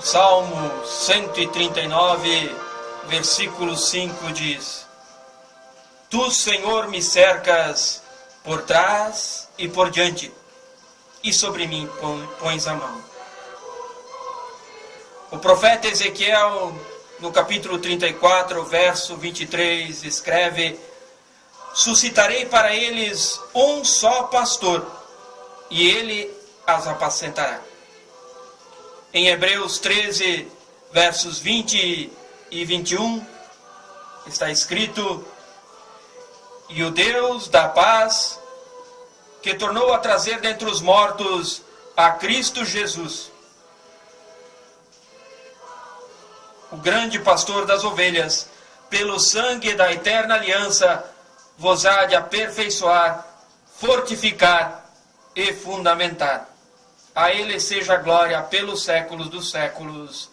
Salmo 139, versículo 5 diz: Tu, Senhor, me cercas por trás e por diante, e sobre mim pões a mão. O profeta Ezequiel, no capítulo 34, verso 23, escreve: Suscitarei para eles um só pastor, e ele as apacentará. Em Hebreus 13, versos 20 e 21, está escrito: E o Deus da paz, que tornou a trazer dentre os mortos a Cristo Jesus, o grande pastor das ovelhas, pelo sangue da eterna aliança, vos há de aperfeiçoar, fortificar e fundamentar. A Ele seja a glória pelos séculos dos séculos.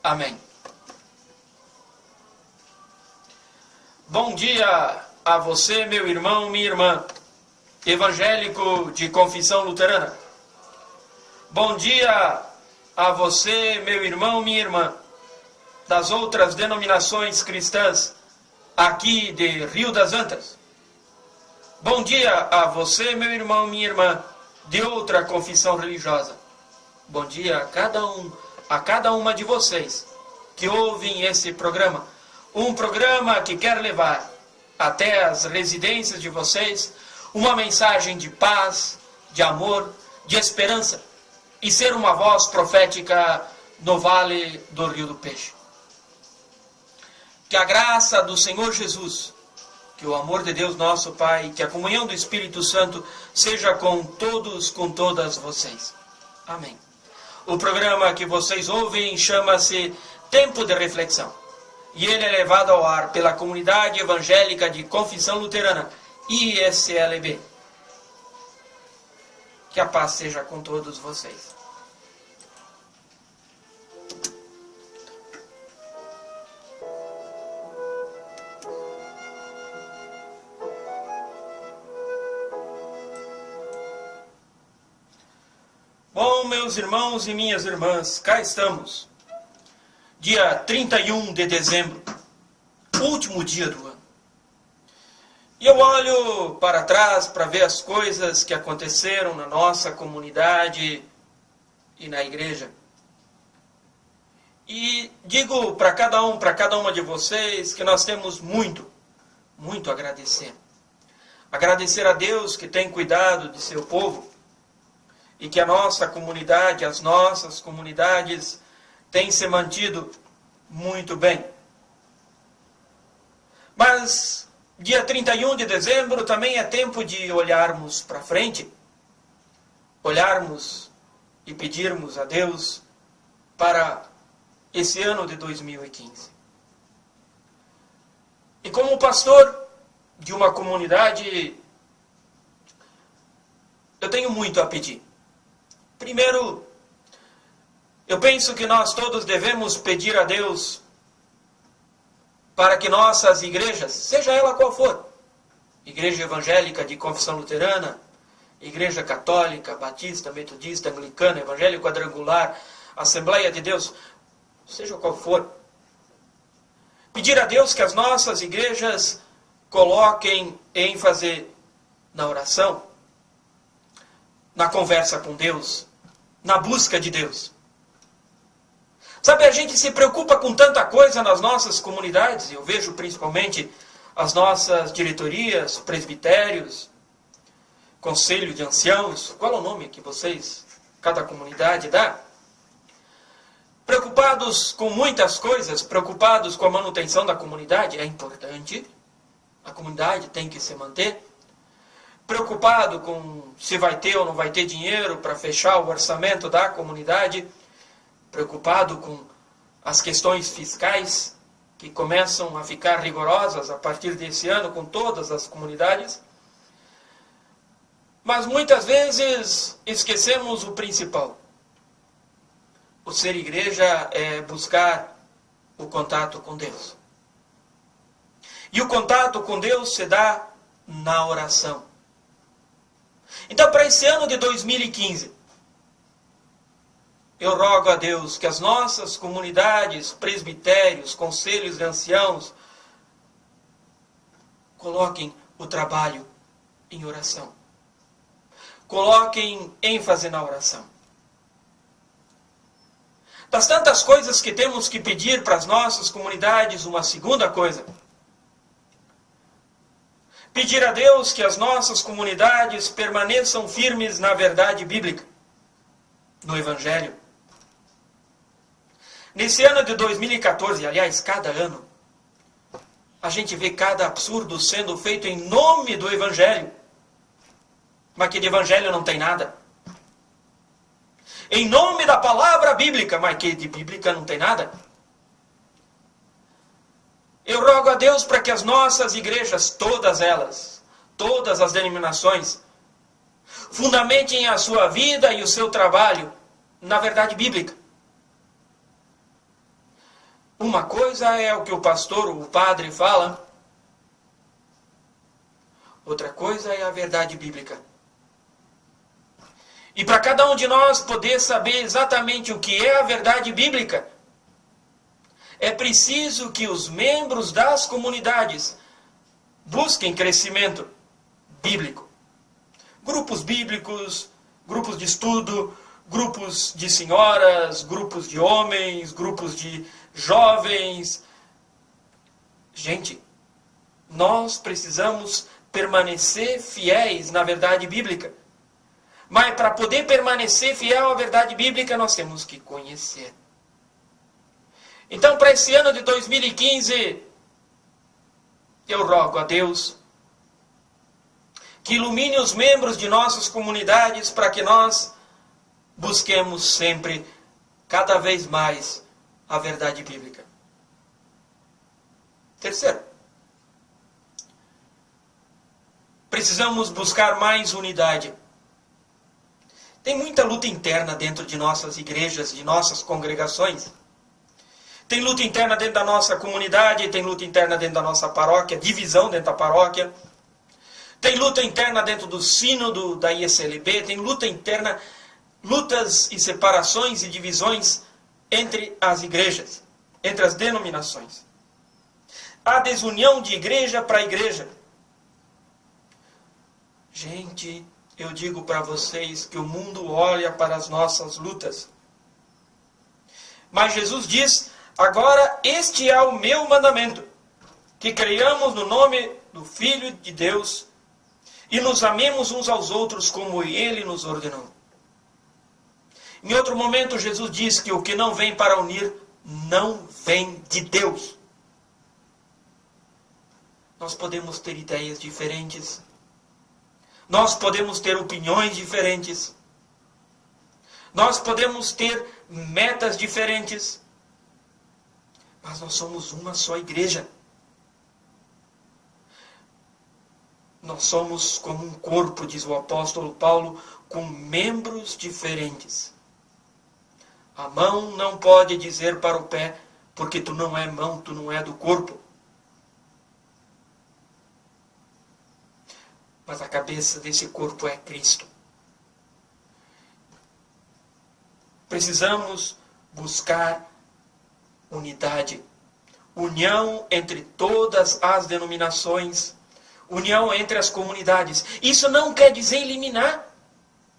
Amém. Bom dia a você, meu irmão, minha irmã, evangélico de confissão luterana. Bom dia a você, meu irmão, minha irmã, das outras denominações cristãs aqui de Rio das Antas. Bom dia a você, meu irmão, minha irmã, de outra confissão religiosa. Bom dia a cada uma de vocês que ouvem esse programa. Um programa que quer levar até as residências de vocês uma mensagem de paz, de amor, de esperança e ser uma voz profética no Vale do Rio do Peixe. Que a graça do Senhor Jesus, que o amor de Deus nosso Pai, que a comunhão do Espírito Santo seja com todos, com todas vocês. Amém. O programa que vocês ouvem chama-se Tempo de Reflexão. E ele é levado ao ar pela Comunidade Evangélica de Confissão Luterana, ISLB. Que a paz seja com todos vocês. Bom, meus irmãos e minhas irmãs, cá estamos. Dia 31 de dezembro, último dia do ano. E eu olho para trás para ver as coisas que aconteceram na nossa comunidade e na igreja. E digo para cada uma de vocês que nós temos muito a agradecer. Agradecer a Deus que tem cuidado de seu povo e que a nossa comunidade, as nossas comunidades têm se mantido muito bem. Mas dia 31 de dezembro também é tempo de olharmos para frente, olharmos e pedirmos a Deus para esse ano de 2015. E como pastor de uma comunidade, eu tenho muito a pedir. Primeiro, eu penso que nós todos devemos pedir a Deus para que nossas igrejas, seja ela qual for, igreja evangélica de confissão luterana, igreja católica, batista, metodista, anglicana, evangélico quadrangular, Assembleia de Deus, seja qual for, pedir a Deus que as nossas igrejas coloquem ênfase na oração, na conversa com Deus, na busca de Deus. Sabe, a gente se preocupa com tanta coisa nas nossas comunidades, eu vejo principalmente as nossas diretorias, presbitérios, conselho de anciãos, qual é o nome que vocês, cada comunidade dá? Preocupados com muitas coisas, preocupados com a manutenção da comunidade, é importante, a comunidade tem que se manter. Preocupado com se vai ter ou não vai ter dinheiro para fechar o orçamento da comunidade, preocupado com as questões fiscais que começam a ficar rigorosas a partir desse ano com todas as comunidades. Mas muitas vezes esquecemos o principal. O ser igreja é buscar o contato com Deus. E o contato com Deus se dá na oração. Então, para esse ano de 2015, eu rogo a Deus que as nossas comunidades, presbitérios, conselhos de anciãos, coloquem o trabalho em oração. Coloquem ênfase na oração. Das tantas coisas que temos que pedir para as nossas comunidades, uma segunda coisa. Pedir a Deus que as nossas comunidades permaneçam firmes na verdade bíblica, no Evangelho. Nesse ano de 2014, aliás, cada ano, a gente vê cada absurdo sendo feito em nome do Evangelho. Mas que de Evangelho não tem nada. Em nome da palavra bíblica, mas que de bíblica não tem nada. Eu rogo a Deus para que as nossas igrejas, todas elas, todas as denominações, fundamentem a sua vida e o seu trabalho na verdade bíblica. Uma coisa é o que o pastor, o padre fala, outra coisa é a verdade bíblica. E para cada um de nós poder saber exatamente o que é a verdade bíblica, é preciso que os membros das comunidades busquem crescimento bíblico. Grupos bíblicos, grupos de estudo, grupos de senhoras, grupos de homens, grupos de jovens. Gente, nós precisamos permanecer fiéis na verdade bíblica. Mas para poder permanecer fiel à verdade bíblica, nós temos que conhecer. Então, para esse ano de 2015, eu rogo a Deus que ilumine os membros de nossas comunidades para que nós busquemos sempre, cada vez mais, a verdade bíblica. Terceiro, precisamos buscar mais unidade. Tem muita luta interna dentro de nossas igrejas, de nossas congregações. Tem luta interna dentro da nossa comunidade, tem luta interna dentro da nossa paróquia, divisão dentro da paróquia. Tem luta interna dentro do sínodo da ISLB, tem luta interna, lutas e separações e divisões entre as igrejas, entre as denominações. Há desunião de igreja para igreja. Gente, eu digo para vocês que o mundo olha para as nossas lutas. Mas Jesus diz, agora este é o meu mandamento, que creiamos no nome do Filho de Deus e nos amemos uns aos outros como Ele nos ordenou. Em outro momento, Jesus diz que o que não vem para unir, não vem de Deus. Nós podemos ter ideias diferentes. Nós podemos ter opiniões diferentes. Nós podemos ter metas diferentes. Mas nós somos uma só igreja. Nós somos como um corpo, diz o apóstolo Paulo, com membros diferentes. A mão não pode dizer para o pé, porque tu não é mão, tu não é do corpo. Mas a cabeça desse corpo é Cristo. Precisamos buscar unidade. União entre todas as denominações. União entre as comunidades. Isso não quer dizer eliminar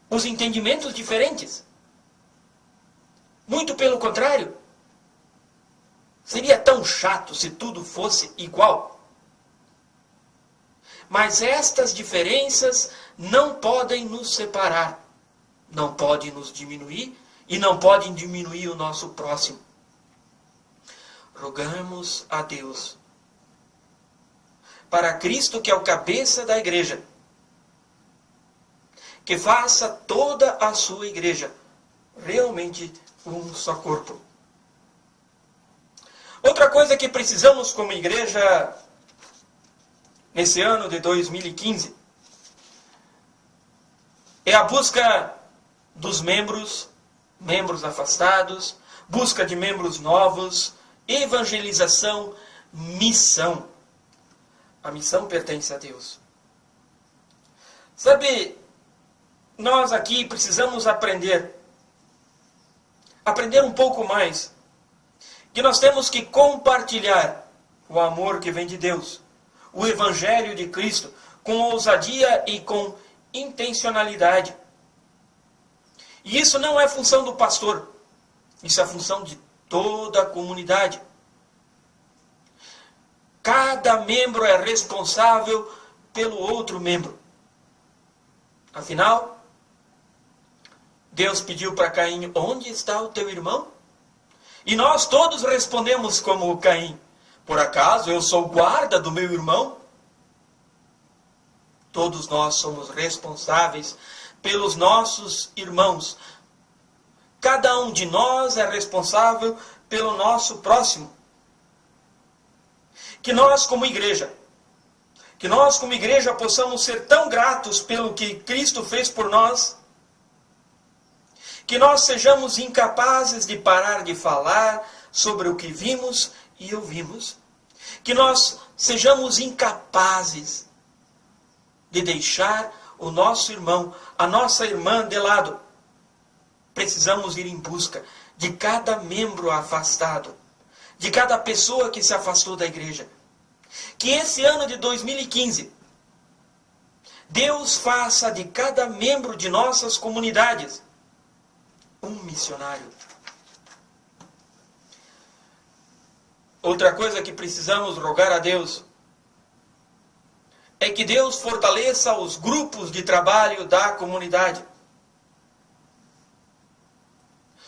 os entendimentos diferentes. Muito pelo contrário. Seria tão chato se tudo fosse igual. Mas estas diferenças não podem nos separar. Não podem nos diminuir e não podem diminuir o nosso próximo. Rogamos a Deus para Cristo, que é o cabeça da igreja, que faça toda a sua igreja realmente um só corpo. Outra coisa que precisamos como igreja nesse ano de 2015 é a busca dos membros afastados, busca de membros novos, evangelização, missão. A missão pertence a Deus. Sabe, nós aqui precisamos aprender aprender um pouco mais que nós temos que compartilhar o amor que vem de Deus, o Evangelho de Cristo, com ousadia e com intencionalidade. E isso não é função do pastor, isso é função de toda a comunidade. Cada membro é responsável pelo outro membro. Afinal, Deus pediu para Caim: onde está o teu irmão? E nós todos respondemos como Caim: por acaso eu sou guarda do meu irmão? Todos nós somos responsáveis pelos nossos irmãos. Cada um de nós é responsável pelo nosso próximo. Que nós como igreja possamos ser tão gratos pelo que Cristo fez por nós, que nós sejamos incapazes de parar de falar sobre o que vimos e ouvimos. Que nós sejamos incapazes de deixar o nosso irmão, a nossa irmã de lado. Precisamos ir em busca de cada membro afastado, de cada pessoa que se afastou da igreja. Que esse ano de 2015, Deus faça de cada membro de nossas comunidades um missionário. Outra coisa que precisamos rogar a Deus é que Deus fortaleça os grupos de trabalho da comunidade.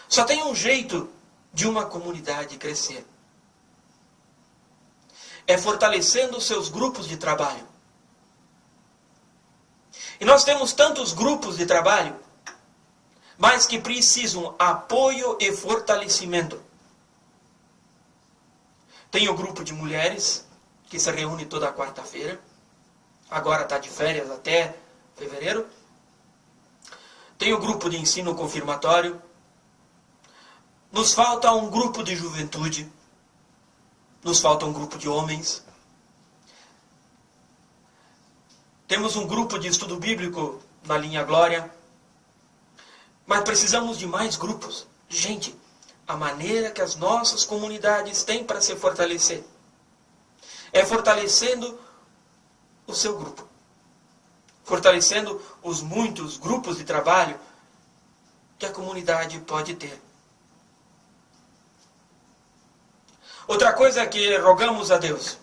Só tem um jeito de uma comunidade crescer: é fortalecendo os seus grupos de trabalho. E nós temos tantos grupos de trabalho, mas que precisam apoio e fortalecimento. Tem o grupo de mulheres, que se reúne toda quarta-feira. Agora está de férias até fevereiro. Tem o grupo de ensino confirmatório. Nos falta um grupo de juventude. Nos falta um grupo de homens. Temos um grupo de estudo bíblico na linha Glória. Mas precisamos de mais grupos. Gente, a maneira que as nossas comunidades têm para se fortalecer é fortalecendo o seu grupo. Fortalecendo os muitos grupos de trabalho que a comunidade pode ter. Outra coisa que rogamos a Deus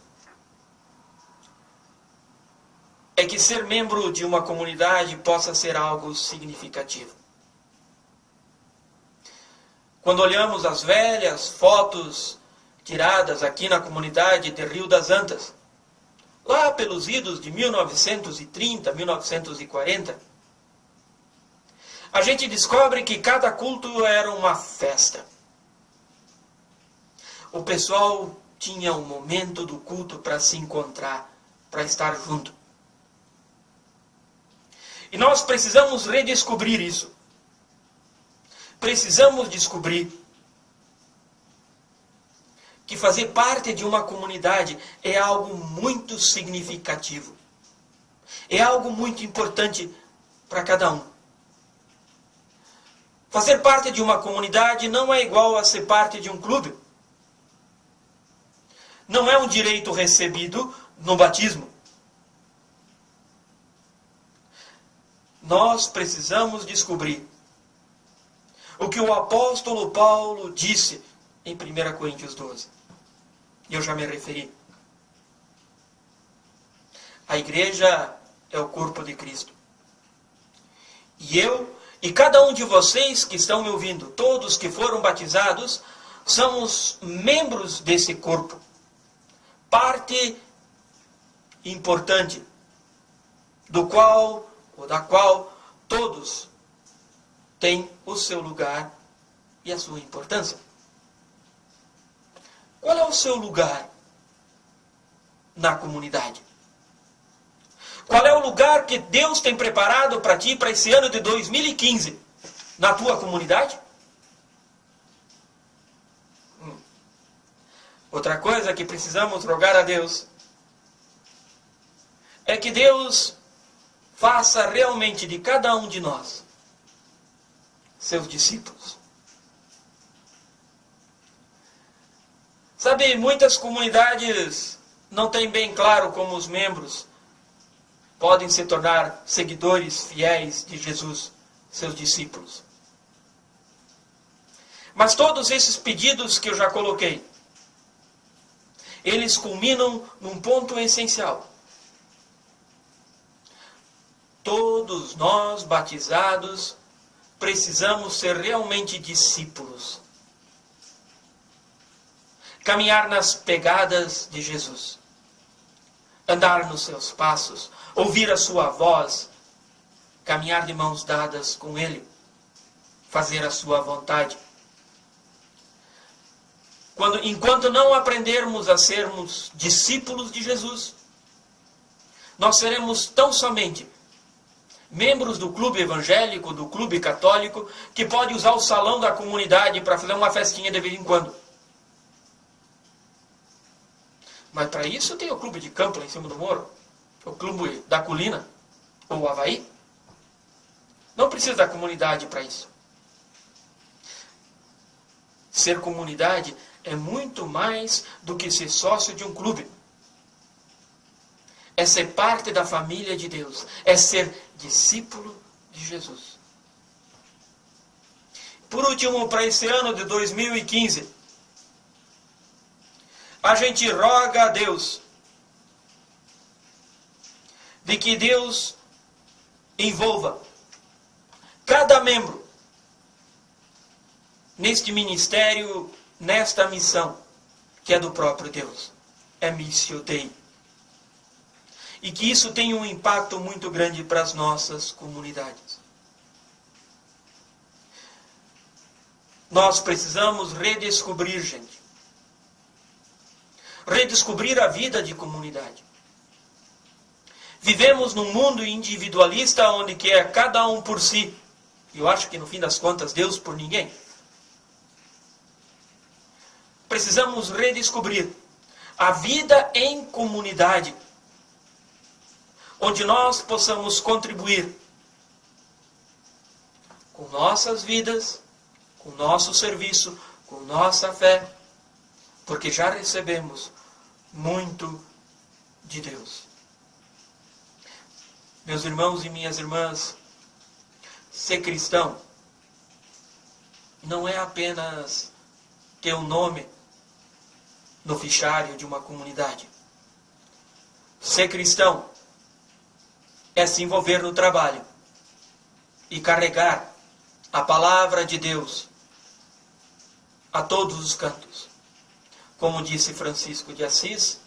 é que ser membro de uma comunidade possa ser algo significativo. Quando olhamos as velhas fotos tiradas aqui na comunidade de Rio das Antas, lá pelos idos de 1930, 1940, a gente descobre que cada culto era uma festa. O pessoal tinha um momento do culto para se encontrar, para estar junto. E nós precisamos redescobrir isso. Precisamos descobrir que fazer parte de uma comunidade é algo muito significativo. É algo muito importante para cada um. Fazer parte de uma comunidade não é igual a ser parte de um clube. Não é um direito recebido no batismo. Nós precisamos descobrir o que o apóstolo Paulo disse em 1 Coríntios 12. E eu já me referi. A igreja é o corpo de Cristo. E eu e cada um de vocês que estão me ouvindo, todos que foram batizados, somos membros desse corpo. Parte importante do qual ou da qual todos têm o seu lugar e a sua importância. Qual é o seu lugar na comunidade? Qual é o lugar que Deus tem preparado para ti, para esse ano de 2015, na tua comunidade? Outra coisa que precisamos rogar a Deus é que Deus faça realmente de cada um de nós seus discípulos. Sabe, muitas comunidades não têm bem claro como os membros podem se tornar seguidores fiéis de Jesus, seus discípulos. Mas todos esses pedidos que eu já coloquei, eles culminam num ponto essencial. Todos nós, batizados, precisamos ser realmente discípulos. Caminhar nas pegadas de Jesus. Andar nos seus passos. Ouvir a sua voz. Caminhar de mãos dadas com Ele. Fazer a sua vontade. Enquanto não aprendermos a sermos discípulos de Jesus, nós seremos tão somente membros do clube evangélico, do clube católico, que pode usar o salão da comunidade para fazer uma festinha de vez em quando. Mas para isso tem o clube de campo lá em cima do morro, o clube da colina, ou o Havaí. Não precisa da comunidade para isso. Ser comunidade é muito mais do que ser sócio de um clube. É ser parte da família de Deus. É ser discípulo de Jesus. Por último, para esse ano de 2015, a gente roga a Deus de que Deus envolva cada membro neste ministério, nesta missão, que é do próprio Deus. É Missio Dei. E que isso tenha um impacto muito grande para as nossas comunidades. Nós precisamos redescobrir, gente. Redescobrir a vida de comunidade. Vivemos num mundo individualista onde quer cada um por si. E eu acho que no fim das contas, Deus por ninguém. Precisamos redescobrir a vida em comunidade, onde nós possamos contribuir com nossas vidas, com nosso serviço, com nossa fé, porque já recebemos muito de Deus. Meus irmãos e minhas irmãs, ser cristão não é apenas ter um nome no fichário de uma comunidade. Ser cristão é se envolver no trabalho e carregar a palavra de Deus a todos os cantos. Como disse Francisco de Assis,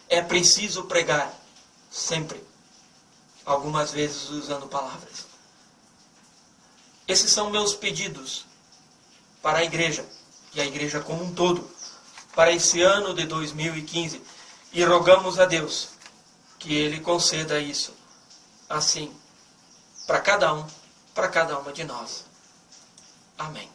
é preciso pregar sempre, algumas vezes usando palavras. Esses são meus pedidos para a igreja, e a igreja como um todo, para esse ano de 2015. E rogamos a Deus que Ele conceda isso, assim, para cada uma de nós. Amém.